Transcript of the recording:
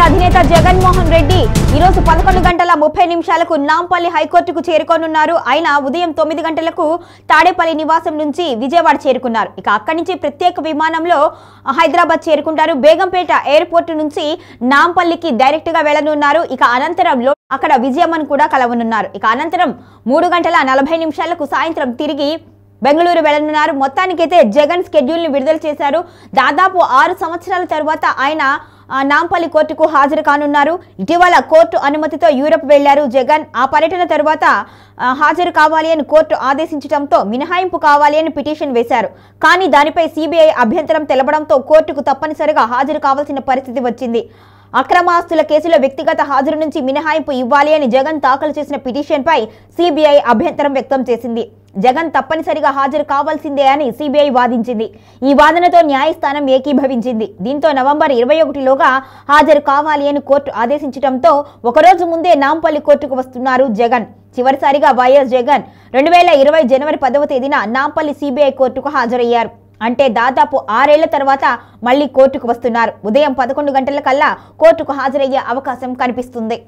అధినేత జగన్మోహన్ రెడ్డి ఈ రోజు 11:30 నాంపల్లి హైకోర్టుకు చేరుకోనున్నారు. ఆయన ఉదయం 9 గంటలకు తాడేపల్లి నివాసం నుంచి విజయవాడ చేరుకున్నారు. ఇక అక్కడి నుంచి ప్రత్యేక విమానంలో హైదరాబాద్ చేరుకుంటారు. బేగంపేట ఎయిర్పోర్ట్ నుంచి నాంపల్లికి డైరెక్ట్ గా వెళ్లనున్నారు. ఇక అనంతరంలో అక్కడ విజయమ్మను కూడా కలవనున్నారు. ఇక అనంతరం 3:40 సాయంత్రం తిరిగి బెంగళూరు వెళ్లనున్నారు. మొత్తానికైతే జగన్ షెడ్యూల్ ని విడుదల చేశారు. దాదాపు 6 సంవత్సరాల తర్వాత ఆయన నాంపల్లి కోర్టుకు హాజరు కానున్నారు. ఇటీవల కోర్టు అనుమతితో యూరప్ వెళ్లారు జగన్. ఆ పర్యటన తర్వాత హాజరు కావాలి అని కోర్టు ఆదేశించడంతో మినహాయింపు కావాలి అని పిటిషన్ వేశారు. కానీ దానిపై సిబిఐ అభ్యంతరం తెలపడంతో కోర్టుకు తప్పనిసరిగా హాజరు కావాల్సిన పరిస్థితి వచ్చింది. అక్రమాస్తుల కేసులో వ్యక్తిగత హాజరు నుంచి మినహాయింపు ఇవ్వాలి అని జగన్ దాఖలు చేసిన పిటిషన్పై సిబిఐ అభ్యంతరం వ్యక్తం చేసింది. జగన్ తప్పనిసరిగా హాజరు కావాల్సిందే అని సిబిఐ వాదించింది. ఈ వాదనతో న్యాయస్థానం ఏకీభవించింది. దీంతో నవంబర్ 21లోగా హాజరు కావాలి అని కోర్టు ఆదేశించడంతో ఒకరోజు ముందే నాంపల్లి కోర్టుకు వస్తున్నారు జగన్. చివరిసారిగా వైఎస్ జగన్ 2020 జనవరి 10వ తేదీన నాంపల్లి సిబిఐ కోర్టుకు హాజరయ్యారు. అంటే దాదాపు 6 ఏళ్ల తర్వాత మళ్లీ కోర్టుకు వస్తున్నారు. ఉదయం 11 గంటలకల్లా కోర్టుకు హాజరయ్యే అవకాశం కనిపిస్తుంది.